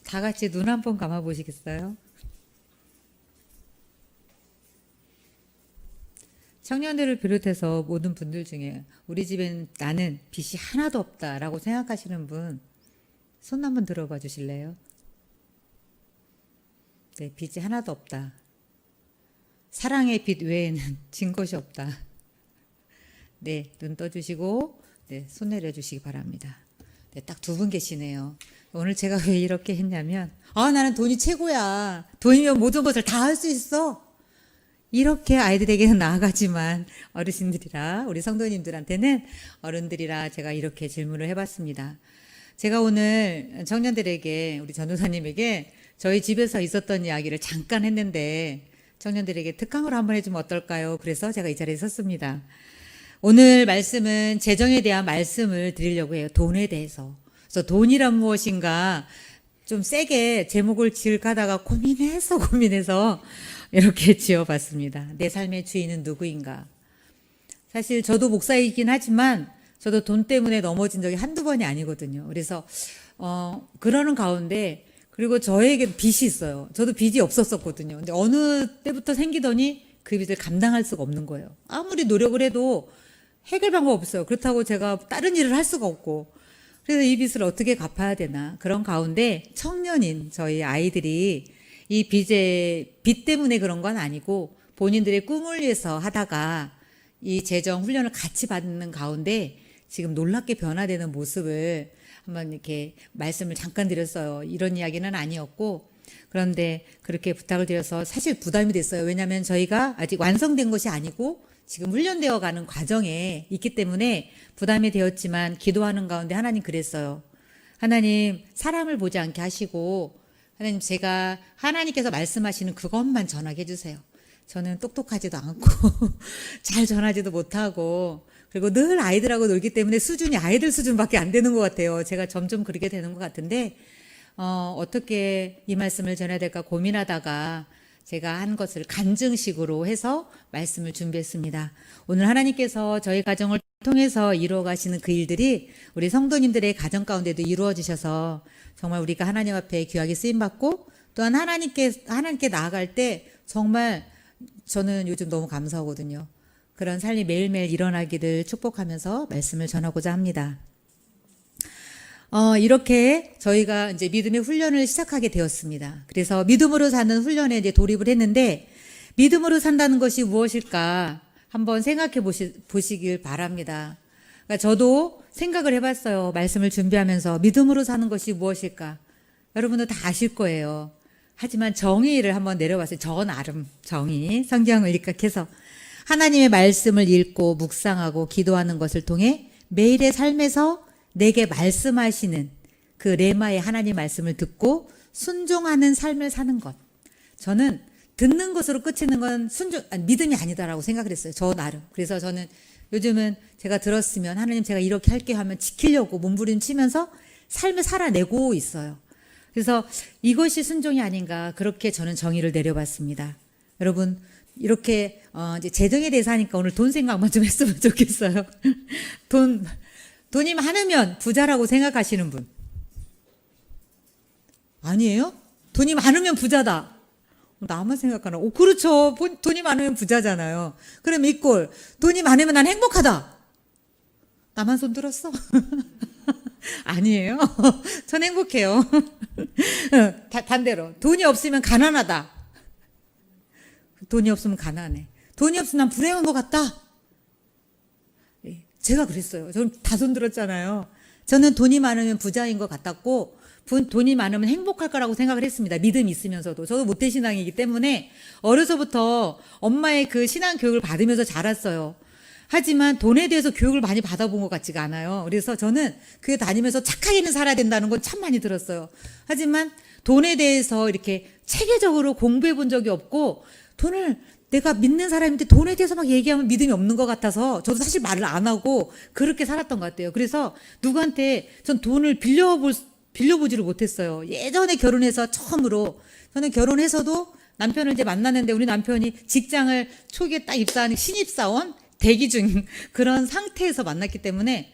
다 같이 눈 한 번 감아 보시겠어요? 청년들을 비롯해서 모든 분들 중에 우리 집엔 나는 빚이 하나도 없다라고 생각하시는 분, 손 한번 들어봐 주실래요? 네, 빚이 하나도 없다. 사랑의 빚 외에는 진 것이 없다. 네, 눈 떠주시고, 네, 손 내려주시기 바랍니다. 네, 딱 두 분 계시네요. 오늘 제가 왜 이렇게 했냐면, 나는 돈이 최고야. 돈이면 모든 것을 다 할 수 있어. 이렇게 아이들에게는 나아가지만 어르신들이라, 우리 성도님들한테는 어른들이라 제가 이렇게 질문을 해봤습니다. 제가 오늘 청년들에게, 우리 전도사님에게 저희 집에서 있었던 이야기를 잠깐 했는데 청년들에게 특강으로 한번 해주면 어떨까요? 그래서 제가 이 자리에 섰습니다. 오늘 말씀은 재정에 대한 말씀을 드리려고 해요. 돈에 대해서. 그래서 돈이란 무엇인가 좀 세게 제목을 지을까 하다가 고민해서 이렇게 지어봤습니다. 내 삶의 주인은 누구인가? 사실 저도 목사이긴 하지만 저도 돈 때문에 넘어진 적이 한두 번이 아니거든요. 그래서 그러는 가운데, 그리고 저에게 빚이 있어요. 저도 빚이 없었었거든요. 근데 어느 때부터 생기더니 그 빚을 감당할 수가 없는 거예요. 아무리 노력을 해도 해결 방법 없어요. 그렇다고 제가 다른 일을 할 수가 없고. 그래서 이 빚을 어떻게 갚아야 되나. 그런 가운데 청년인 저희 아이들이 이 빚 때문에 그런 건 아니고 본인들의 꿈을 위해서 하다가 이 재정 훈련을 같이 받는 가운데 지금 놀랍게 변화되는 모습을 한번 이렇게 말씀을 잠깐 드렸어요. 이런 이야기는 아니었고, 그런데 그렇게 부탁을 드려서 사실 부담이 됐어요. 왜냐하면 저희가 아직 완성된 것이 아니고 지금 훈련되어 가는 과정에 있기 때문에 부담이 되었지만, 기도하는 가운데 하나님 그랬어요. 하나님, 사람을 보지 않게 하시고 하나님, 제가 하나님께서 말씀하시는 그것만 전하게 해주세요. 저는 똑똑하지도 않고 잘 전하지도 못하고, 그리고 늘 아이들하고 놀기 때문에 수준이 아이들 수준밖에 안 되는 것 같아요. 제가 점점 그렇게 되는 것 같은데 어떻게 이 말씀을 전해야 될까 고민하다가 제가 한 것을 간증식으로 해서 말씀을 준비했습니다. 오늘 하나님께서 저희 가정을 통해서 이루어 가시는 그 일들이 우리 성도님들의 가정 가운데도 이루어지셔서 정말 우리가 하나님 앞에 귀하게 쓰임받고, 또한 하나님께 나아갈 때 정말 저는 요즘 너무 감사하거든요. 그런 삶이 매일매일 일어나기를 축복하면서 말씀을 전하고자 합니다. 이렇게 저희가 이제 믿음의 훈련을 시작하게 되었습니다. 그래서 믿음으로 사는 훈련에 이제 돌입을 했는데, 믿음으로 산다는 것이 무엇일까 한번 생각해 보시길 바랍니다. 그러니까 저도 생각을 해봤어요. 말씀을 준비하면서 믿음으로 사는 것이 무엇일까? 여러분도 다 아실 거예요. 하지만 정의를 한번 내려봤어요. 저 나름 정의, 성경을 입각해서 하나님의 말씀을 읽고 묵상하고 기도하는 것을 통해 매일의 삶에서 내게 말씀하시는 그 레마의 하나님 말씀을 듣고 순종하는 삶을 사는 것. 저는 듣는 것으로 끝이는 건 믿음이 아니다라고 생각을 했어요. 저 나름. 그래서 저는 요즘은 제가 들었으면 하나님 제가 이렇게 할게요 하면 지키려고 몸부림치면서 삶을 살아내고 있어요. 그래서 이것이 순종이 아닌가, 그렇게 저는 정의를 내려봤습니다. 여러분, 이렇게 이제 재정에 대해서 하니까 오늘 돈 생각만 좀 했으면 좋겠어요. 돈이 많으면 부자라고 생각하시는 분 아니에요? 돈이 많으면 부자다. 나만 생각하나? 그렇죠. 돈이 많으면 부자잖아요. 그럼 이 꼴, 돈이 많으면 난 행복하다. 나만 손 들었어? 아니에요. 전 행복해요. 반대로 돈이 없으면 가난하다. 돈이 없으면 가난해. 돈이 없으면 난 불행한 것 같다. 제가 그랬어요. 저는 다 손 들었잖아요. 저는 돈이 많으면 부자인 것 같았고, 돈이 많으면 행복할 거라고 생각을 했습니다. 믿음이 있으면서도. 저도 모태신앙이기 때문에 어려서부터 엄마의 그 신앙 교육을 받으면서 자랐어요. 하지만 돈에 대해서 교육을 많이 받아본 것 같지가 않아요. 그래서 저는 교회 다니면서 착하게는 살아야 된다는 건 참 많이 들었어요. 하지만 돈에 대해서 이렇게 체계적으로 공부해 본 적이 없고, 내가 믿는 사람인데 돈에 대해서 막 얘기하면 믿음이 없는 것 같아서 저도 사실 말을 안 하고 그렇게 살았던 것 같아요. 그래서 누구한테 전 돈을 빌려보지를 못했어요. 예전에 결혼해서 처음으로, 저는 결혼해서도 남편을 이제 만났는데 우리 남편이 직장을 초기에 딱 입사하는 신입사원 대기 중 그런 상태에서 만났기 때문에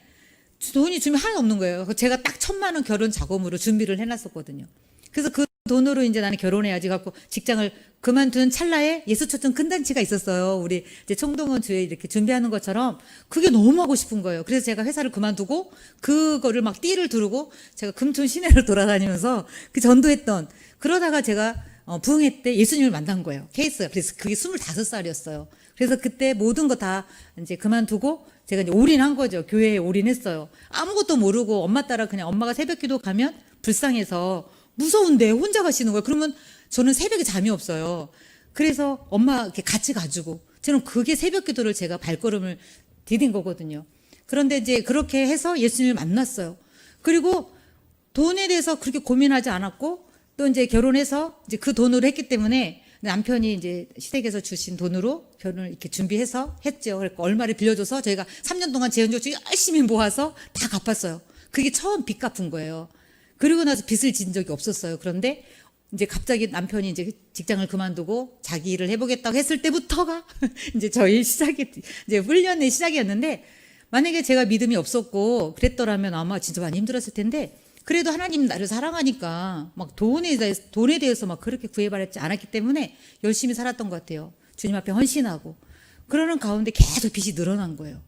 돈이 주면 하나도 없는 거예요. 제가 딱 1,000만 원 결혼 자금으로 준비를 해놨었거든요. 그래서 그 돈으로 이제 나는 결혼해야지 갖고 직장을 그만둔 찰나에 예수초청 큰 단체가 있었어요. 우리 이제 청동원 주에 이렇게 준비하는 것처럼 그게 너무 하고 싶은 거예요. 그래서 제가 회사를 그만두고 그거를 막 띠를 두르고 제가 금촌 시내를 돌아다니면서 그 전도했던 그러다가 제가 부흥회 때 예수님을 만난 거예요. 케이스가. 그래서 그게 25살이었어요. 그래서 그때 모든 거 다 이제 그만두고 제가 이제 올인한 거죠. 교회에 올인했어요. 아무것도 모르고 엄마 따라 그냥 엄마가 새벽 기도 가면 불쌍해서 무서운데 혼자 가시는 거예요. 그러면 저는 새벽에 잠이 없어요. 그래서 엄마 이렇게 같이 가지고 저는 그게 새벽 기도를 제가 발걸음을 디딘 거거든요. 그런데 이제 그렇게 해서 예수님을 만났어요. 그리고 돈에 대해서 그렇게 고민하지 않았고 또 이제 결혼해서 이제 그 돈으로 했기 때문에 남편이 이제 시댁에서 주신 돈으로 결혼을 이렇게 준비해서 했죠. 그러니까 얼마를 빌려줘서 저희가 3년 동안 재혼적으로 열심히 모아서 다 갚았어요. 그게 처음 빚 갚은 거예요. 그리고 나서 빚을 진 적이 없었어요. 그런데 이제 갑자기 남편이 이제 직장을 그만두고 자기 일을 해보겠다고 했을 때부터가 이제 저희 시작이, 이제 훈련의 시작이었는데 만약에 제가 믿음이 없었고 그랬더라면 아마 진짜 많이 힘들었을 텐데 그래도 하나님 나를 사랑하니까 막 돈에 대해서 막 그렇게 구애받지 않았기 때문에 열심히 살았던 것 같아요. 주님 앞에 헌신하고. 그러는 가운데 계속 빚이 늘어난 거예요.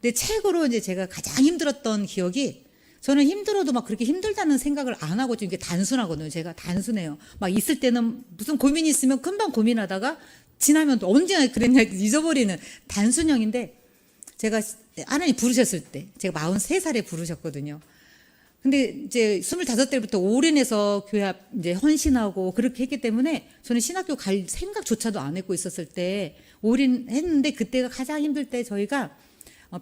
근데 최고로 이제 제가 가장 힘들었던 기억이 저는 힘들어도 막 그렇게 힘들다는 생각을 안 하고 좀 이게 단순하거든요. 제가 단순해요. 막 있을 때는 무슨 고민이 있으면 금방 고민하다가 지나면 또 언제나 그랬냐 잊어버리는 단순형인데 제가 하나님 부르셨을 때 제가 43살에 부르셨거든요. 근데 이제 25대부터 올인해서 교회 앞 이제 헌신하고 그렇게 했기 때문에 저는 신학교 갈 생각조차도 안 했고 있었을 때 올인했는데 그때가 가장 힘들 때 저희가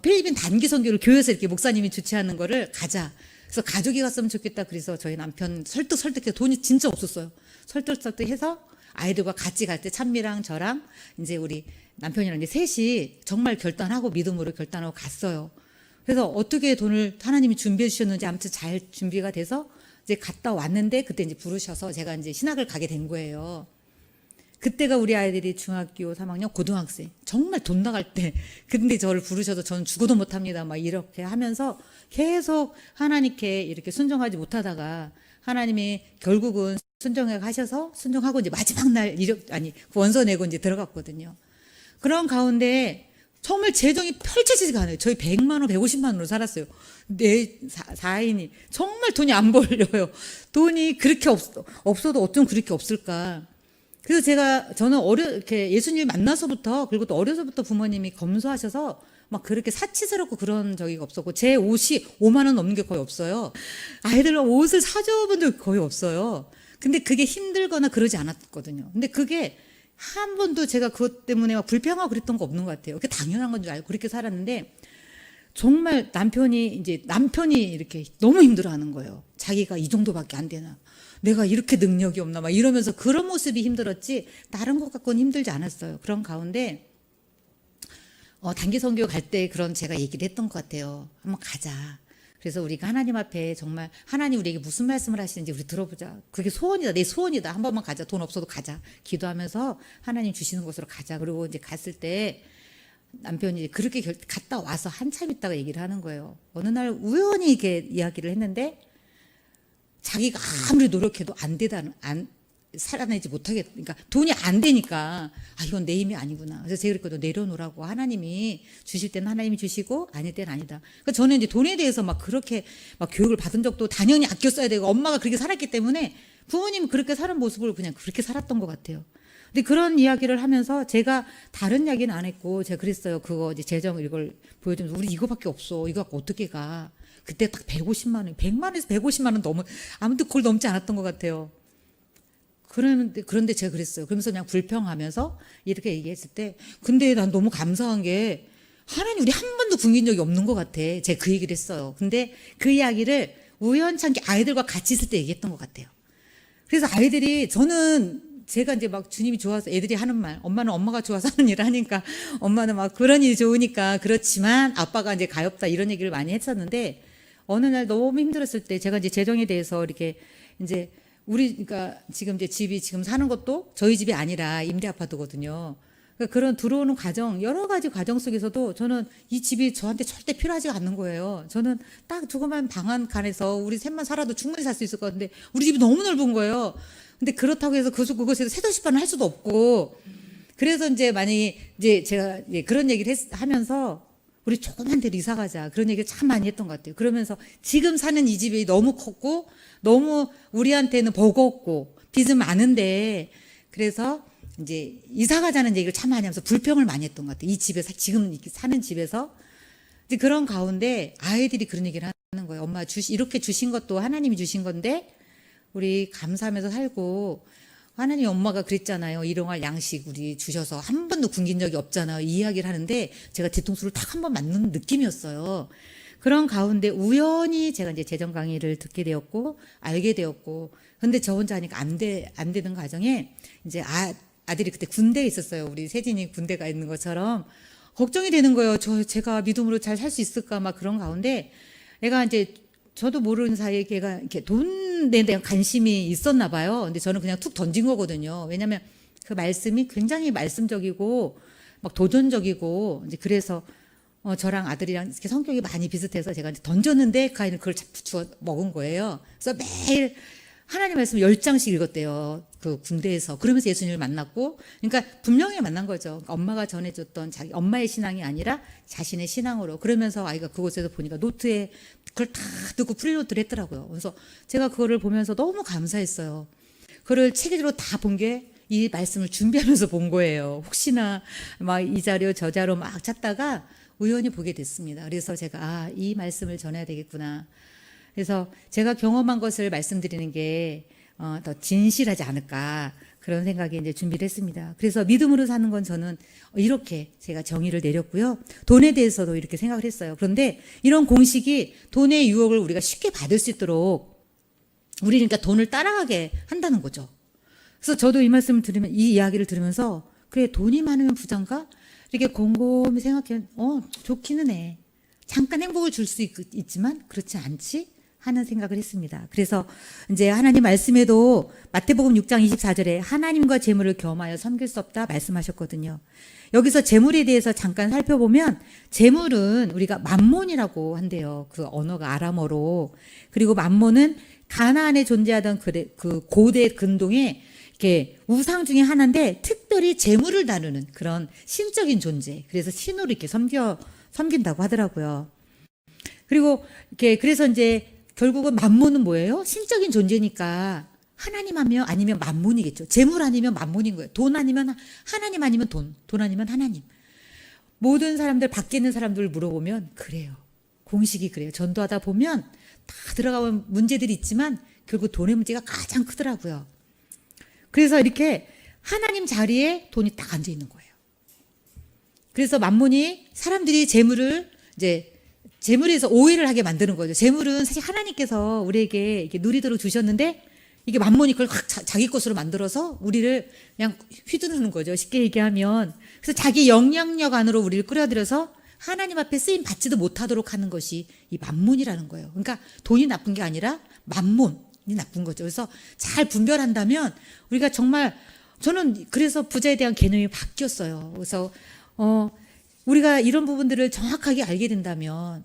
필리핀 단기 선교를 교회에서 이렇게 목사님이 주최하는 거를 가자. 그래서 가족이 갔으면 좋겠다. 그래서 저희 남편 설득해서 돈이 진짜 없었어요. 설득해서 아이들과 같이 갈 때 찬미랑 저랑 이제 우리 남편이랑 이제 셋이 정말 결단하고 믿음으로 결단하고 갔어요. 그래서 어떻게 돈을 하나님이 준비해 주셨는지 아무튼 잘 준비가 돼서 이제 갔다 왔는데 그때 이제 부르셔서 제가 이제 신학을 가게 된 거예요. 그때가 우리 아이들이 중학교 3학년 고등학생 정말 돈 나갈 때 근데 저를 부르셔서 저는 죽어도 못합니다 막 이렇게 하면서 계속 하나님께 이렇게 순종하지 못하다가 하나님이 결국은 순종해 가셔서 순종하고 이제 마지막 날 원서 내고 이제 들어갔거든요. 그런 가운데 정말 재정이 펼쳐지지가 않아요. 저희 100만 원, 150만 원으로 살았어요. 네, 4인이. 정말 돈이 안 벌려요. 돈이 그렇게 없어도 어쩜 그렇게 없을까. 그래서 저는 이렇게 예수님 만나서부터, 그리고 또 어려서부터 부모님이 검소하셔서 막 그렇게 사치스럽고 그런 적이 없었고, 제 옷이 5만 원 넘는 게 거의 없어요. 아이들 옷을 사줘 본 적이 거의 없어요. 근데 그게 힘들거나 그러지 않았거든요. 근데 그게 한 번도 제가 그것 때문에 막 불평하고 그랬던 거 없는 것 같아요. 그게 당연한 건 줄 알고 그렇게 살았는데 정말 남편이 이렇게 너무 힘들어하는 거예요. 자기가 이 정도밖에 안 되나. 내가 이렇게 능력이 없나 막 이러면서 그런 모습이 힘들었지 다른 것 갖고는 힘들지 않았어요. 그런 가운데 단기 선교 갈 때 그런 제가 얘기를 했던 것 같아요. 한번 가자. 그래서 우리가 하나님 앞에 정말 하나님 우리에게 무슨 말씀을 하시는지 우리 들어보자. 그게 소원이다. 내 소원이다. 한 번만 가자. 돈 없어도 가자. 기도하면서 하나님 주시는 곳으로 가자. 그리고 이제 갔을 때 남편이 그렇게 갔다 와서 한참 있다가 얘기를 하는 거예요. 어느 날 우연히 이렇게 이야기를 했는데 자기가 아무리 노력해도 살아내지 못하겠다. 그러니까 돈이 안 되니까 이건 내 힘이 아니구나. 그래서 제가 그랬거든요. 내려놓으라고. 하나님이 주실 때는 하나님이 주시고 아닐 때는 아니다. 그러니까 저는 이제 돈에 대해서 막 그렇게 막 교육을 받은 적도 당연히 아껴 써야 되고 엄마가 그렇게 살았기 때문에 부모님이 그렇게 사는 모습을 그냥 그렇게 살았던 것 같아요. 근데 그런 이야기를 하면서 제가 다른 이야기는 안 했고 제가 그랬어요. 그거 이제 재정 이걸 보여주면서 우리 이거밖에 없어. 이거 갖고 어떻게 가. 그때 딱 150만 원, 100만 원에서 150만 원 아무튼 그걸 넘지 않았던 것 같아요. 그런데 제가 그랬어요. 그러면서 그냥 불평하면서 이렇게 얘기했을 때, 근데 난 너무 감사한 게, 하나님 우리 한 번도 굶긴 적이 없는 것 같아. 제가 그 얘기를 했어요. 근데 그 이야기를 우연찮게 아이들과 같이 있을 때 얘기했던 것 같아요. 그래서 제가 이제 막 주님이 좋아서 애들이 하는 말, 엄마는 엄마가 좋아서 하는 일을 하니까, 엄마는 막 그런 일이 좋으니까, 그렇지만 아빠가 이제 가엾다 이런 얘기를 많이 했었는데, 어느 날 너무 힘들었을 때 제가 이제 재정에 대해서 이렇게 이제 그러니까 지금 이제 집이 지금 사는 것도 저희 집이 아니라 임대 아파트거든요. 그러니까 그런 들어오는 과정, 여러 가지 과정 속에서도 저는 이 집이 저한테 절대 필요하지가 않는 거예요. 저는 딱 조그만 방 한 칸에서 우리 셋만 살아도 충분히 살 수 있을 것 같은데 우리 집이 너무 넓은 거예요. 근데 그렇다고 해서 그것에서 새도시판을 할 수도 없고, 그래서 이제 만약에 이제 제가 그런 얘기를 하면서 우리 조그만 데로 이사 가자, 그런 얘기를 참 많이 했던 것 같아요. 그러면서 지금 사는 이 집이 너무 컸고 너무 우리한테는 버겁고 빚은 많은데, 그래서 이제 이사 가자는 얘기를 참 많이 하면서 불평을 많이 했던 것 같아요. 이 집에서, 지금 사는 집에서. 이제 그런 가운데 아이들이 그런 얘기를 하는 거예요. 엄마 이렇게 주신 것도 하나님이 주신 건데 우리 감사하면서 살고, 하나님 엄마가 그랬잖아요. 일용할 양식 우리 주셔서 한 번도 굶긴 적이 없잖아요. 이 이야기를 하는데 제가 뒤통수를 딱 한 번 맞는 느낌이었어요. 그런 가운데 우연히 제가 이제 재정 강의를 듣게 되었고 알게 되었고, 근데 저 혼자 하니까 안 되는 과정에 이제 아들이 그때 군대에 있었어요. 우리 세진이 군대가 있는 것처럼 걱정이 되는 거예요. 제가 믿음으로 잘 살 수 있을까 막 그런 가운데, 애가 이제 저도 모르는 사이에 걔가 이렇게 돈에 대한 관심이 있었나 봐요. 근데 저는 그냥 툭 던진 거거든요. 왜냐면 그 말씀이 굉장히 말씀적이고 막 도전적이고, 이제 그래서 저랑 아들이랑 이렇게 성격이 많이 비슷해서 제가 이제 던졌는데 그 아이는 그걸 주워 먹은 거예요. 그래서 매일 하나님 말씀 10장씩 읽었대요. 그 군대에서. 그러면서 예수님을 만났고, 그러니까 분명히 만난 거죠. 그러니까 엄마가 전해줬던 자기 엄마의 신앙이 아니라 자신의 신앙으로. 그러면서 아이가 그곳에서 보니까 노트에 그걸 다 듣고 프리노트를 했더라고요. 그래서 제가 그거를 보면서 너무 감사했어요. 그걸 체계적으로 다 본 게 이 말씀을 준비하면서 본 거예요. 혹시나 막 이 자료 저 자료 막 찾다가 우연히 보게 됐습니다. 그래서 제가 이 말씀을 전해야 되겠구나. 그래서 제가 경험한 것을 말씀드리는 게 더 진실하지 않을까, 그런 생각에 이제 준비를 했습니다. 그래서 믿음으로 사는 건 저는 이렇게 제가 정의를 내렸고요. 돈에 대해서도 이렇게 생각을 했어요. 그런데 이런 공식이 돈의 유혹을 우리가 쉽게 받을 수 있도록 우리 그러니까 돈을 따라가게 한다는 거죠. 그래서 저도 이 말씀을 들으면, 이 이야기를 들으면서 그래, 돈이 많으면 부자인가? 이렇게 곰곰이 생각해. 좋기는 해. 잠깐 행복을 줄 수 있지만 그렇지 않지? 하는 생각을 했습니다. 그래서 이제 하나님 말씀에도 마태복음 6장 24절에 하나님과 재물을 겸하여 섬길 수 없다 말씀하셨거든요. 여기서 재물에 대해서 잠깐 살펴보면, 재물은 우리가 맘몬이라고 한대요. 그 언어가 아람어로. 그리고 맘몬은 가나안에 존재하던 그 고대 근동에 이렇게 우상 중에 하나인데, 특별히 재물을 다루는 그런 신적인 존재. 그래서 신으로 이렇게 섬긴다고 하더라고요. 그리고 이렇게 그래서 이제 결국은 맘몬은 뭐예요? 신적인 존재니까 하나님 하면 아니면 맘몬이겠죠. 재물 아니면 맘몬인 거예요. 돈 아니면 하나님, 아니면 돈 아니면 하나님. 모든 사람들, 밖에 있는 사람들 물어보면 그래요. 공식이 그래요. 전도하다 보면 다 들어가면 문제들이 있지만 결국 돈의 문제가 가장 크더라고요. 그래서 이렇게 하나님 자리에 돈이 딱 앉아 있는 거예요. 그래서 맘몬이 사람들이 재물을 이제 재물에서 오해를 하게 만드는 거죠. 재물은 사실 하나님께서 우리에게 이렇게 누리도록 주셨는데, 이게 맘몬이 그걸 확 자기 것으로 만들어서 우리를 그냥 휘두르는 거죠. 쉽게 얘기하면. 그래서 자기 영향력 안으로 우리를 끌어들여서 하나님 앞에 쓰임 받지도 못하도록 하는 것이 이 맘몬이라는 거예요. 그러니까 돈이 나쁜 게 아니라 맘몬이 나쁜 거죠. 그래서 잘 분별한다면 우리가 정말, 저는 그래서 부자에 대한 개념이 바뀌었어요. 그래서 우리가 이런 부분들을 정확하게 알게 된다면,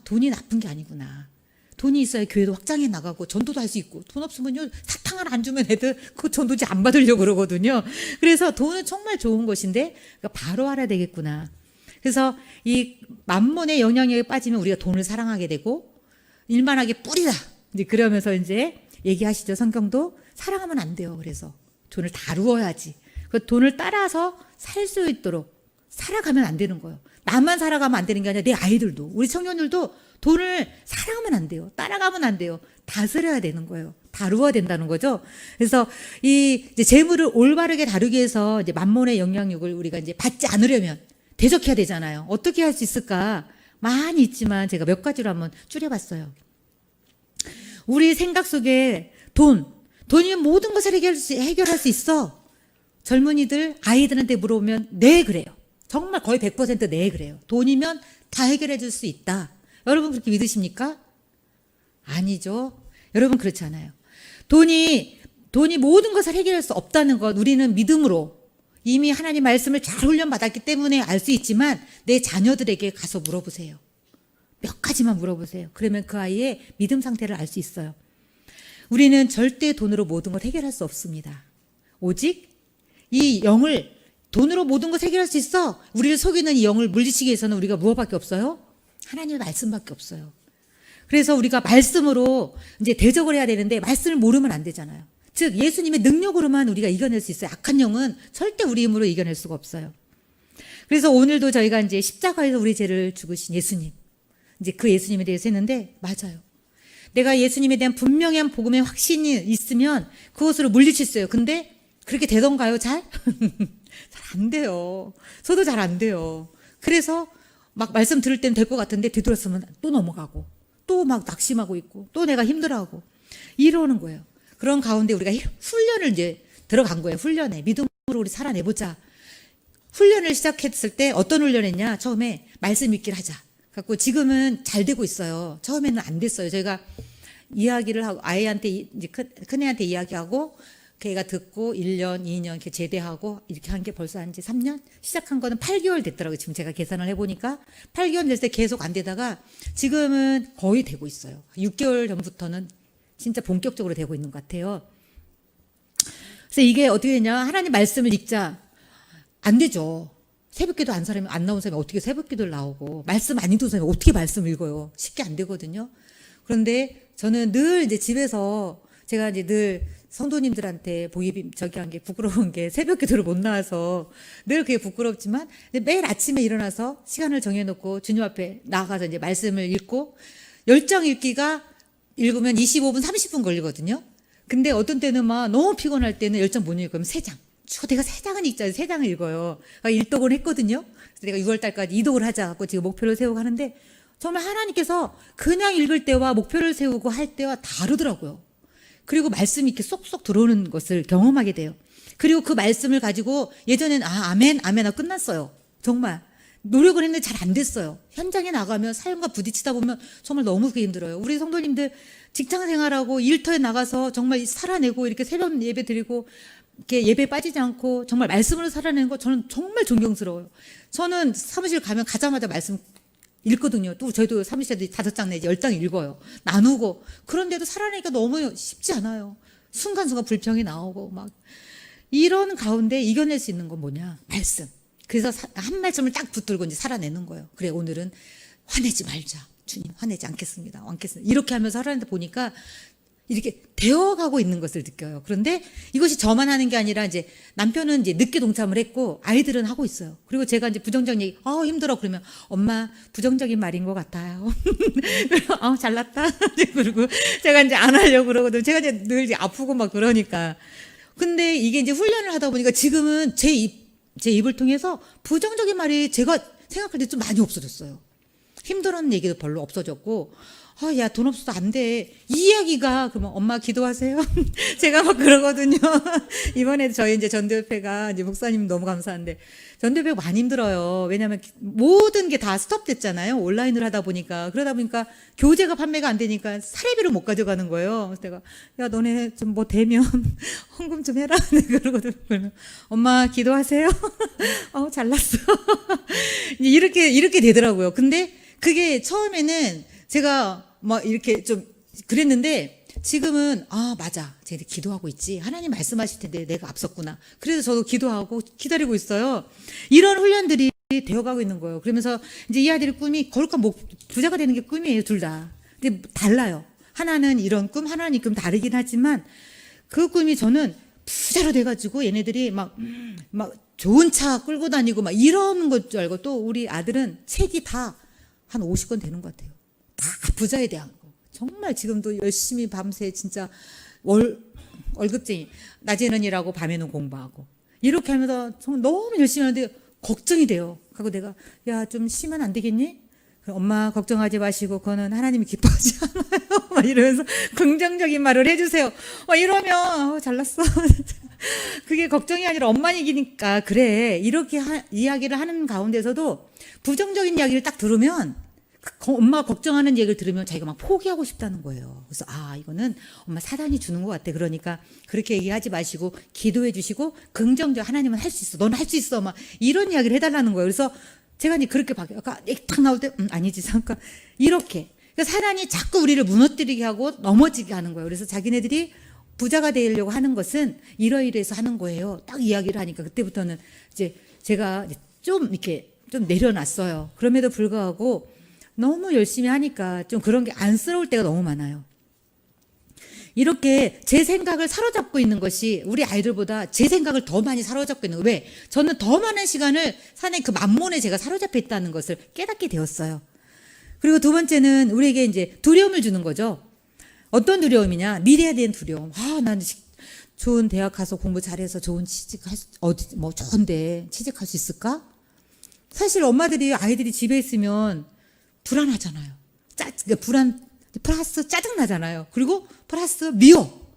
돈이 나쁜 게 아니구나. 돈이 있어야 교회도 확장해 나가고 전도도 할 수 있고, 돈 없으면요, 사탕을 안 주면 애들 그 전도지 안 받으려고 그러거든요. 그래서 돈은 정말 좋은 것인데 바로 알아야 되겠구나. 그래서 이 맘몬의 영향력에 빠지면 우리가 돈을 사랑하게 되고, 일만하게 뿌리라, 이제 그러면서 이제 얘기하시죠. 성경도 사랑하면 안 돼요. 그래서 돈을 다루어야지. 그 돈을 따라서 살 수 있도록 살아가면 안 되는 거예요. 나만 살아가면 안 되는 게 아니라 내 아이들도, 우리 청년들도 돈을 사랑하면 안 돼요. 따라가면 안 돼요. 다스려야 되는 거예요. 다루어야 된다는 거죠. 그래서 이 이제 재물을 올바르게 다루기 위해서 이제 맘몬의 영향력을 우리가 이제 받지 않으려면 대적해야 되잖아요. 어떻게 할 수 있을까? 많이 있지만 제가 몇 가지로 한번 줄여봤어요. 우리 생각 속에 돈이면 모든 것을 해결할 수 있어. 젊은이들, 아이들한테 물어보면 네, 그래요. 정말 거의 100% 네, 그래요. 돈이면 다 해결해 줄 수 있다. 여러분 그렇게 믿으십니까? 아니죠. 여러분 그렇지 않아요. 돈이 모든 것을 해결할 수 없다는 것, 우리는 믿음으로 이미 하나님 말씀을 잘 훈련받았기 때문에 알 수 있지만 내 자녀들에게 가서 물어보세요. 몇 가지만 물어보세요. 그러면 그 아이의 믿음 상태를 알 수 있어요. 우리는 절대 돈으로 모든 걸 해결할 수 없습니다. 오직 이 영을 돈으로 모든 걸 해결할 수 있어. 우리를 속이는 이 영을 물리치기 위해서는 우리가 무엇밖에 없어요? 하나님의 말씀밖에 없어요. 그래서 우리가 말씀으로 이제 대적을 해야 되는데 말씀을 모르면 안 되잖아요. 즉 예수님의 능력으로만 우리가 이겨낼 수 있어요. 악한 영은 절대 우리 힘으로 이겨낼 수가 없어요. 그래서 오늘도 저희가 이제 십자가에서 우리 죄를 죽으신 예수님, 이제 그 예수님에 대해서 했는데 맞아요. 내가 예수님에 대한 분명한 복음의 확신이 있으면 그것으로 물리칠 수 있어요. 근데 그렇게 되던가요? 잘? 잘 안 돼요. 저도 잘 안 돼요. 그래서 막 말씀 들을 때는 될 것 같은데 뒤돌았으면 또 넘어가고 또 막 낙심하고 있고 또 내가 힘들어하고 이러는 거예요. 그런 가운데 우리가 훈련을 이제 들어간 거예요. 훈련에 믿음으로 우리 살아내보자. 훈련을 시작했을 때 어떤 훈련했냐? 처음에 말씀 읽기를 하자. 갖고 지금은 잘 되고 있어요. 처음에는 안 됐어요. 저희가 이야기를 하고 아이한테 이제 큰애한테 이야기하고 걔가 듣고 1년, 2년 이렇게 제대하고 이렇게 한 게 벌써 한 지 3년? 시작한 거는 8개월 됐더라고요. 지금 제가 계산을 해보니까 8개월 됐을 때 계속 안 되다가 지금은 거의 되고 있어요. 6개월 전부터는 진짜 본격적으로 되고 있는 것 같아요. 그래서 이게 어떻게 되냐? 하나님 말씀을 읽자. 안 되죠. 새벽기도 안 나온 사람이 어떻게 새벽기도를 나오고 말씀 안 읽은 사람이 어떻게 말씀 읽어요? 쉽게 안 되거든요. 그런데 저는 늘 이제 집에서 제가 이제 늘 성도님들한테 저기 한 게 부끄러운 게 새벽기도를 못 나와서 늘 그게 부끄럽지만 매일 아침에 일어나서 시간을 정해놓고 주님 앞에 나가서 이제 말씀을 읽고 열정 읽기가 읽으면 25분, 30분 걸리거든요. 근데 어떤 때는 막 너무 피곤할 때는 열정 못 읽으면 3장. 내가 3장은 읽자, 3장을 읽어요. 일독을 했거든요. 그래서 내가 6월 달까지 이독을 하자 하고 지금 목표를 세우고 하는데 정말 하나님께서 그냥 읽을 때와 목표를 세우고 할 때와 다르더라고요. 그리고 말씀이 이렇게 쏙쏙 들어오는 것을 경험하게 돼요. 그리고 그 말씀을 가지고 예전엔 아멘 하고 끝났어요. 정말 노력을 했는데 잘 안 됐어요. 현장에 나가면 삶과 부딪히다 보면 정말 너무 그게 힘들어요. 우리 성도님들 직장 생활하고 일터에 나가서 정말 살아내고 이렇게 새벽 예배 드리고 이렇게 예배에 빠지지 않고 정말 말씀으로 살아내는 거 저는 정말 존경스러워요. 저는 사무실 가면 가자마자 말씀 읽거든요. 또 저희도 사무실에도 5장 내지 10장 읽어요. 나누고. 그런데도 살아내기가 너무 쉽지 않아요. 순간순간 불평이 나오고 막. 이런 가운데 이겨낼 수 있는 건 뭐냐? 말씀. 그래서 한 말씀을 딱 붙들고 이제 살아내는 거예요. 그래, 오늘은 화내지 말자. 주님, 화내지 않겠습니다. 이렇게 하면서 살아내다 보니까 이렇게 되어가고 있는 것을 느껴요. 그런데 이것이 저만 하는 게 아니라 이제 남편은 이제 늦게 동참을 했고 아이들은 하고 있어요. 그리고 제가 이제 부정적인 얘기, 힘들어. 그러면 엄마 부정적인 말인 것 같아요. 잘났다. 그리고 제가 이제 안 하려고 그러거든요. 제가 이제 늘 이제 아프고 막 그러니까. 근데 이게 이제 훈련을 하다 보니까 지금은 제 입을 통해서 부정적인 말이 제가 생각할 때 좀 많이 없어졌어요. 힘들었는 얘기도 별로 없어졌고, 야, 돈 없어서 안 돼. 이 이야기가, 그러면 엄마 기도하세요? 제가 막 그러거든요. 이번에 저희 이제 전도협회가 이제 목사님 너무 감사한데, 전도협회가 많이 힘들어요. 왜냐면 모든 게 다 스톱됐잖아요. 온라인을 하다 보니까. 그러다 보니까 교재가 판매가 안 되니까 사례비를 못 가져가는 거예요. 그래서 내가, 야, 너네 좀 뭐 되면 헌금 좀 해라. 그러거든요. 그러면 엄마 기도하세요? 잘났어. 이렇게 되더라고요. 근데 그게 처음에는 제가 막 이렇게 좀 그랬는데 지금은 맞아. 제가 기도하고 있지. 하나님 말씀하실 텐데 내가 앞섰구나. 그래서 저도 기도하고 기다리고 있어요. 이런 훈련들이 되어가고 있는 거예요. 그러면서 이제 이 아이들의 꿈이 거룩한 부자가 되는 게 꿈이에요. 둘 다. 근데 달라요. 하나는 이런 꿈, 하나는 이 꿈 다르긴 하지만 그 꿈이 저는 부자로 돼가지고 얘네들이 막 좋은 차 끌고 다니고 막 이런 것 줄 알고 또 우리 아들은 책이 다 한 50권 되는 것 같아요. 다 부자에 대한 거. 정말 지금도 열심히 밤새 진짜 월급쟁이. 낮에는 일하고 밤에는 공부하고. 이렇게 하면서 정말 너무 열심히 하는데 걱정이 돼요. 그리고 내가 야, 좀 쉬면 안 되겠니? 엄마 걱정하지 마시고 그거는 하나님이 기뻐하지 않아요. 막 이러면서 긍정적인 말을 해주세요. 이러면 잘났어. 그게 걱정이 아니라 엄만 이기니까 그래. 이렇게 이야기를 하는 가운데서도 부정적인 이야기를 딱 들으면 엄마가 걱정하는 얘기를 들으면 자기가 막 포기하고 싶다는 거예요. 그래서 이거는 엄마 사단이 주는 것 같아. 그러니까 그렇게 얘기하지 마시고 기도해 주시고 긍정적 하나님은 할 수 있어. 너는 할 수 있어. 막 이런 이야기를 해달라는 거예요. 그래서 제가 이제 그렇게 아까 딱 나올 때 아니지 잠깐 이렇게 그러니까 사단이 자꾸 우리를 무너뜨리게 하고 넘어지게 하는 거예요. 그래서 자기네들이 부자가 되려고 하는 것은 이러이러해서 하는 거예요. 딱 이야기를 하니까 그때부터는 이제 제가 좀 이렇게 좀 내려놨어요. 그럼에도 불구하고 너무 열심히 하니까 좀 그런 게 안쓰러울 때가 너무 많아요. 이렇게 제 생각을 사로잡고 있는 것이 우리 아이들보다 제 생각을 더 많이 사로잡고 있는 거예요. 왜? 저는 더 많은 시간을 산의 그 만몬에 제가 사로잡혀 있다는 것을 깨닫게 되었어요. 그리고 두 번째는 우리에게 이제 두려움을 주는 거죠. 어떤 두려움이냐? 미래에 대한 두려움. 난 좋은 대학 가서 공부 잘해서 좋은 좋은데 취직할 수 있을까? 사실 엄마들이 아이들이 집에 있으면 불안하잖아요. 플러스 짜증나잖아요. 그리고 플러스 미워.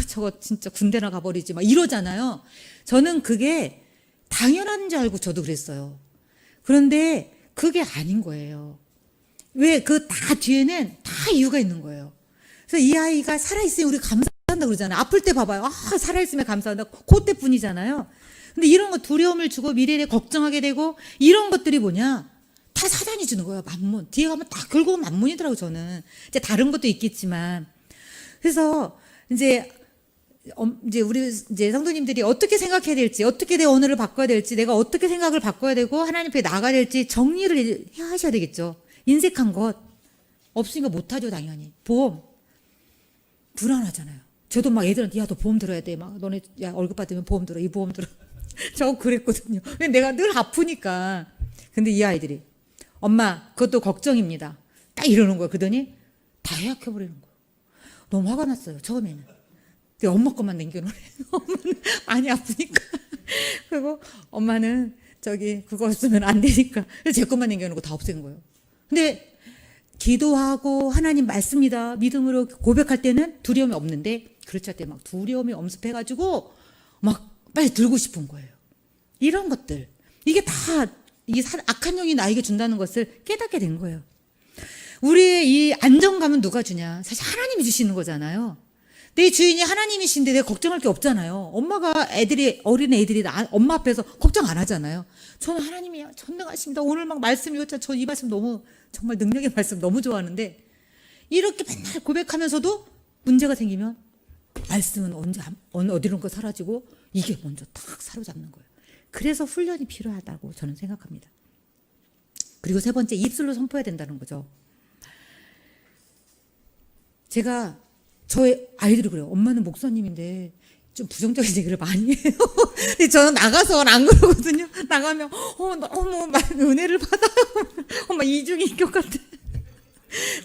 저거 진짜 군대나 가버리지 막 이러잖아요. 저는 그게 당연한 줄 알고 저도 그랬어요. 그런데 그게 아닌 거예요. 왜? 그 다 뒤에는 다 이유가 있는 거예요. 그래서 이 아이가 살아있으면 우리 감사한다 그러잖아요. 아플 때 봐봐요. 살아있으면 감사한다. 그때뿐이잖아요. 근데 이런 거 두려움을 주고 미래에 대해 걱정하게 되고 이런 것들이 뭐냐? 다 사단이 주는 거예요. 만문. 뒤에 가면 다 결국은 만문이더라고요, 저는. 이제 다른 것도 있겠지만. 그래서 이제 우리 이제 성도님들이 어떻게 생각해야 될지, 어떻게 내 언어를 바꿔야 될지, 내가 어떻게 생각을 바꿔야 되고 하나님 앞에 나가야 될지 정리를 하셔야 되겠죠. 인색한 것. 없으니까 못하죠, 당연히. 보험. 불안하잖아요. 저도 막 애들한테 야, 너 보험 들어야 돼. 막 너네 야, 월급 받으면 보험 들어. 이 보험 들어. 저 그랬거든요. 내가 늘 아프니까. 근데 이 아이들이 엄마 그것도 걱정입니다. 딱 이러는 거예요. 그러더니 다 해약해버리는 거예요. 너무 화가 났어요. 처음에는. 근데 엄마 것만 남겨놓으래. 엄마는 많이 아프니까. 그리고 엄마는 그거 없으면 안 되니까. 제 것만 남겨놓고 다 없앤 거예요. 근데 기도하고 하나님 말씀이다 믿음으로 고백할 때는 두려움이 없는데 그렇지 않을 때 막 두려움이 엄습해가지고 막 빨리 들고 싶은 거예요. 이런 것들. 이게 다 이 악한 영이 나에게 준다는 것을 깨닫게 된 거예요. 우리의 이 안정감은 누가 주냐? 사실 하나님이 주시는 거잖아요. 내 주인이 하나님이신데 내가 걱정할 게 없잖아요. 엄마가 어린 애들이 엄마 앞에서 걱정 안 하잖아요. 저는 하나님이 전능하십니다. 오늘 막 말씀 읽었잖아요. 저 이 말씀 너무 정말 능력의 말씀 너무 좋아하는데 이렇게 맨날 고백하면서도 문제가 생기면 말씀은 어디론가 사라지고 이게 먼저 탁 사로잡는 거예요. 그래서 훈련이 필요하다고 저는 생각합니다. 그리고 세 번째, 입술로 선포해야 된다는 거죠. 제가 저의 아이들이 그래요. 엄마는 목사님인데 좀 부정적인 얘기를 많이 해요. 근데 저는 나가서는 안 그러거든요. 나가면 너무 많은 은혜를 받아요. 막 이중인격 같아.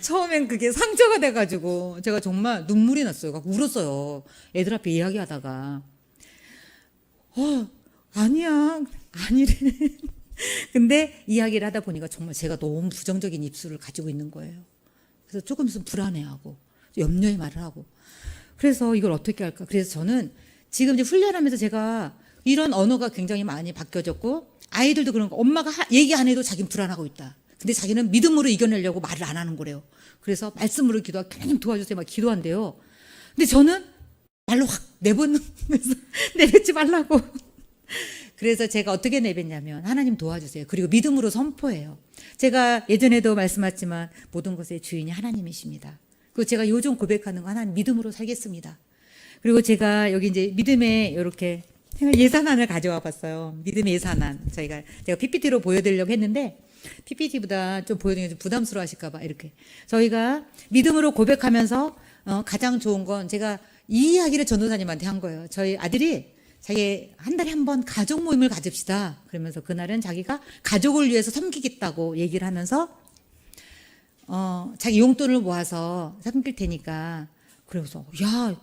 처음엔 그게 상처가 돼가지고 제가 정말 눈물이 났어요. 막 울었어요. 애들 앞에 이야기하다가 아니야 아니래. 근데 이야기를 하다 보니까 정말 제가 너무 부정적인 입술을 가지고 있는 거예요. 그래서 조금 있으면 불안해하고 염려의 말을 하고 그래서 이걸 어떻게 할까. 그래서 저는 지금 이제 훈련하면서 제가 이런 언어가 굉장히 많이 바뀌어졌고 아이들도 그런 거 엄마가 얘기 안 해도 자기는 불안하고 있다. 근데 자기는 믿음으로 이겨내려고 말을 안 하는 거래요. 그래서 말씀으로 기도하고 하나님 도와주세요 막 기도한대요. 근데 저는 말로 확 내뱉는 내뱉지 말라고. 그래서 제가 어떻게 내뱉냐면 하나님 도와주세요. 그리고 믿음으로 선포해요. 제가 예전에도 말씀하셨지만 모든 것의 주인이 하나님이십니다. 그리고 제가 요즘 고백하는 거 하나님 믿음으로 살겠습니다. 그리고 제가 여기 이제 믿음의 이렇게 예산안을 가져와 봤어요. 믿음의 예산안. 제가 PPT로 보여드리려고 했는데 PPT보다 좀 보여드리는 게 좀 부담스러워 하실까봐 이렇게. 저희가 믿음으로 고백하면서 가장 좋은 건 제가 이 이야기를 전도사님한테 한 거예요. 저희 아들이 자기 한 달에 한 번 가족 모임을 가집시다. 그러면서 그날은 자기가 가족을 위해서 섬기겠다고 얘기를 하면서 자기 용돈을 모아서 섬길 테니까 그래서 야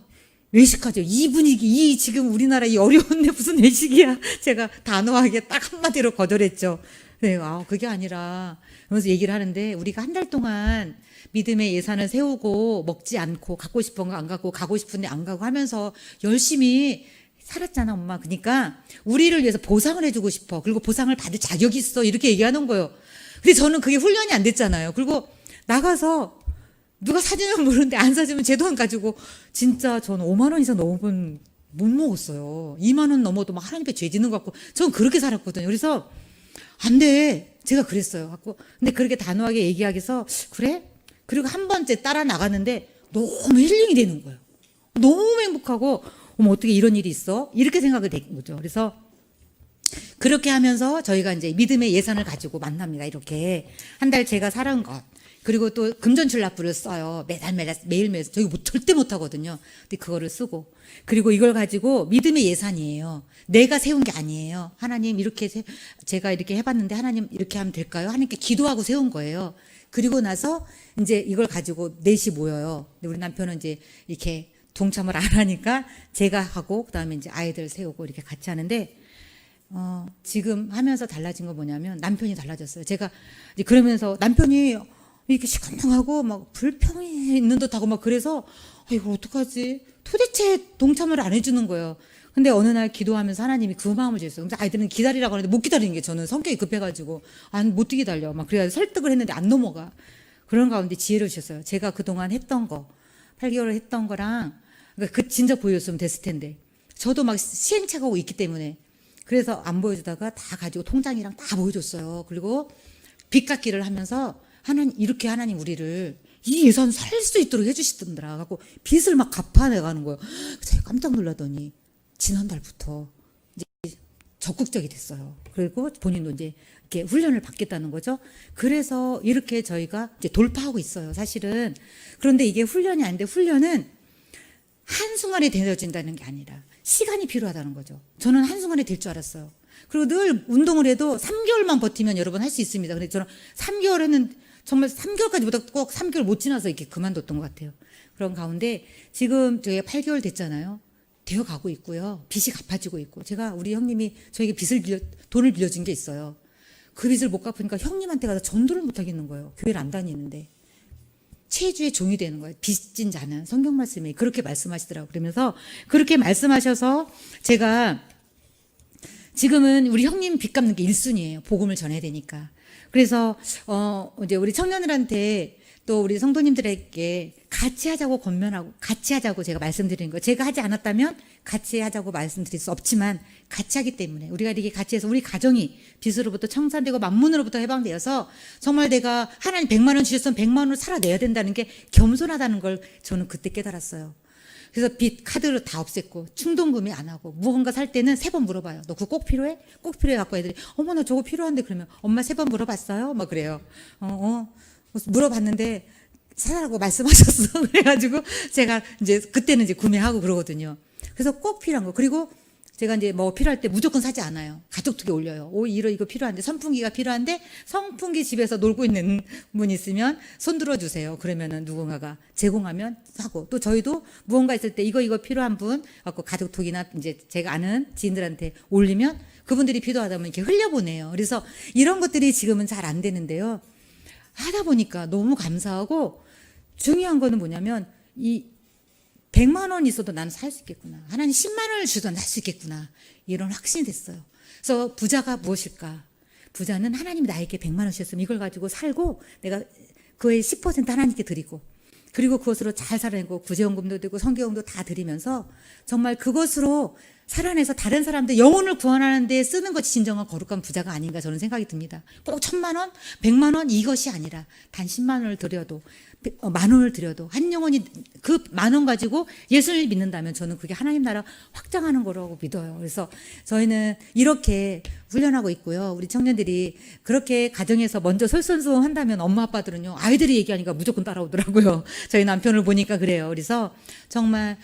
외식하죠. 이 분위기 이 지금 우리나라 이 어려운데 무슨 외식이야. 제가 단호하게 딱 한마디로 거절했죠. 네, 그게 아니라 그러면서 얘기를 하는데 우리가 한 달 동안 믿음의 예산을 세우고 먹지 않고 갖고 싶은 거 안 갖고 가고 싶은데 안 가고 하면서 열심히 살았잖아 엄마. 그러니까 우리를 위해서 보상을 해주고 싶어. 그리고 보상을 받을 자격이 있어. 이렇게 얘기하는 거예요. 근데 저는 그게 훈련이 안 됐잖아요. 그리고 나가서 누가 사주면 모르는데 안 사주면 제 돈 가지고 진짜 저는 5만 원 이상 넘으면 못 먹었어요. 2만 원 넘어도 막 하나님 앞에 죄 짓는 것 같고 저는 그렇게 살았거든요. 그래서 안 돼. 제가 그랬어요. 갖고 근데 그렇게 단호하게 얘기하기서 그래? 그리고 한 번째 따라 나갔는데 너무 힐링이 되는 거예요. 너무 행복하고 어머 어떻게 이런 일이 있어? 이렇게 생각이 된 거죠. 그래서 그렇게 하면서 저희가 이제 믿음의 예산을 가지고 만납니다. 이렇게 한 달 제가 살은 것 그리고 또 금전출납부를 써요. 매일매일 저희 절대 못 하거든요. 근데 그거를 쓰고 그리고 이걸 가지고 믿음의 예산이에요. 내가 세운 게 아니에요. 하나님 이렇게 제가 이렇게 해봤는데 하나님 이렇게 하면 될까요? 하나님께 기도하고 세운 거예요. 그리고 나서 이제 이걸 가지고 넷이 모여요. 근데 우리 남편은 이제 이렇게 동참을 안 하니까 제가 하고 그다음에 이제 아이들 세우고 이렇게 같이 하는데 지금 하면서 달라진 거 뭐냐면 남편이 달라졌어요. 제가 이제 그러면서 남편이 이렇게 시큰둥하고 막 불평이 있는 듯하고 막 그래서 이거 어떡하지? 도대체 동참을 안 해주는 거예요. 근데 어느 날 기도하면서 하나님이 그 마음을 주셨어요. 그래서 아이들은 기다리라고 하는데 못 기다리는 게 저는 성격이 급해가지고 못 기다려. 막 그래가지고 설득을 했는데 안 넘어가. 그런 가운데 지혜를 주셨어요. 제가 그동안 했던 거 8개월을 했던 거랑 그러니까 그 진짜 보여줬으면 됐을 텐데 저도 막 시행착오가 있기 때문에 그래서 안 보여주다가 다 가지고 통장이랑 다 보여줬어요. 그리고 빚 갚기를 하면서 이렇게 하나님 우리를 이 예산 살 수 있도록 해주시던더라. 갖고 빚을 막 갚아내가는 거예요. 제가 깜짝 놀라더니 지난달부터 이제 적극적이 됐어요. 그리고 본인도 이제 이렇게 훈련을 받겠다는 거죠. 그래서 이렇게 저희가 이제 돌파하고 있어요. 사실은. 그런데 이게 훈련이 아닌데 훈련은 한순간에 되어진다는 게 아니라 시간이 필요하다는 거죠. 저는 한순간에 될 줄 알았어요. 그리고 늘 운동을 해도 3개월만 버티면 여러분 할 수 있습니다. 근데 저는 3개월 했는 정말 3개월까지 보다 꼭 3개월 못 지나서 이렇게 그만뒀던 것 같아요. 그런 가운데 지금 저희가 8개월 됐잖아요. 되어 가고 있고요. 빚이 갚아지고 있고 제가 우리 형님이 저에게 돈을 빌려준 게 있어요. 그 빚을 못 갚으니까 형님한테 가서 전도를 못 하겠는 거예요. 교회를 안 다니는데. 체주의 종이 되는 거예요. 빚진 자는 성경 말씀이 그렇게 말씀하시더라고요. 그러면서 그렇게 말씀하셔서 제가 지금은 우리 형님 빚 갚는 게 1순위예요. 복음을 전해야 되니까. 그래서 이제 우리 청년들한테 또 우리 성도님들에게 같이 하자고 권면하고 같이 하자고 제가 말씀드리는 거. 제가 하지 않았다면 같이 하자고 말씀드릴 수 없지만 같이 하기 때문에 우리가 이렇게 같이 해서 우리 가정이 빚으로부터 청산되고 만문으로부터 해방되어서 정말 내가 하나님 100만 원 주셨으면 100만 원을 살아내야 된다는 게 겸손하다는 걸 저는 그때 깨달았어요. 그래서 빚 카드로 다 없앴고 충동구매 안 하고 무언가 살 때는 3번 물어봐요. 너 그거 꼭 필요해? 꼭 필요해 갖고 애들이 어머 나 저거 필요한데 그러면 엄마 3번 물어봤어요? 막 그래요. 물어봤는데 사라고 말씀하셨어. 그래가지고 제가 이제 그때는 이제 구매하고 그러거든요. 그래서 꼭 필요한 거. 그리고 제가 이제 뭐 필요할 때 무조건 사지 않아요. 가족톡에 올려요. 이거 필요한데 선풍기가 필요한데 선풍기 집에서 놀고 있는 분 있으면 손 들어주세요. 그러면은 누군가가 제공하면 사고 또 저희도 무언가 있을 때 이거 필요한 분 갖고 가족톡이나 이제 제가 아는 지인들한테 올리면 그분들이 필요하다면 이렇게 흘려보내요. 그래서 이런 것들이 지금은 잘 안 되는데요. 하다 보니까 너무 감사하고 중요한 거는 뭐냐면 이 100만 원 있어도 나는 살 수 있겠구나. 하나님 10만 원을 주도 살 수 있겠구나. 이런 확신이 됐어요. 그래서 부자가 무엇일까? 부자는 하나님이 나에게 100만 원 주셨으면 이걸 가지고 살고 내가 그의 10% 하나님께 드리고 그리고 그것으로 잘 살아내고 구제원금도 되고 성경도 다 드리면서 정말 그것으로 살아내서 다른 사람들 영혼을 구원하는 데 쓰는 것이 진정한 거룩한 부자가 아닌가 저는 생각이 듭니다. 꼭 1000만 원, 100만 원 이것이 아니라 단 10만 원을 드려도 만 원을 드려도 한 영혼이 그 만 원 가지고 예수를 믿는다면 저는 그게 하나님 나라 확장하는 거라고 믿어요. 그래서 저희는 이렇게 훈련하고 있고요. 우리 청년들이 그렇게 가정에서 먼저 솔선수범한다면 엄마 아빠들은요. 아이들이 얘기하니까 무조건 따라오더라고요. 저희 남편을 보니까 그래요. 그래서 정말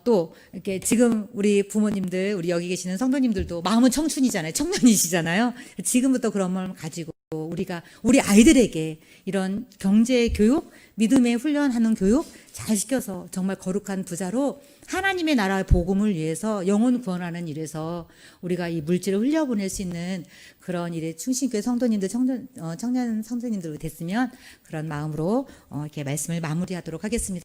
또 이렇게 지금 우리 부모님들 우리 여기 계시는 성도님들도 마음은 청춘이잖아요. 청년이시잖아요. 지금부터 그런 마음을 가지고 우리가 우리 아이들에게 이런 경제 교육, 믿음의 훈련하는 교육 잘 시켜서 정말 거룩한 부자로 하나님의 나라의 복음을 위해서 영혼 구원하는 일에서 우리가 이 물질을 흘려보낼 수 있는 그런 일에 충신교회 성도님들, 청년 성도님들 됐으면 그런 마음으로 이렇게 말씀을 마무리하도록 하겠습니다.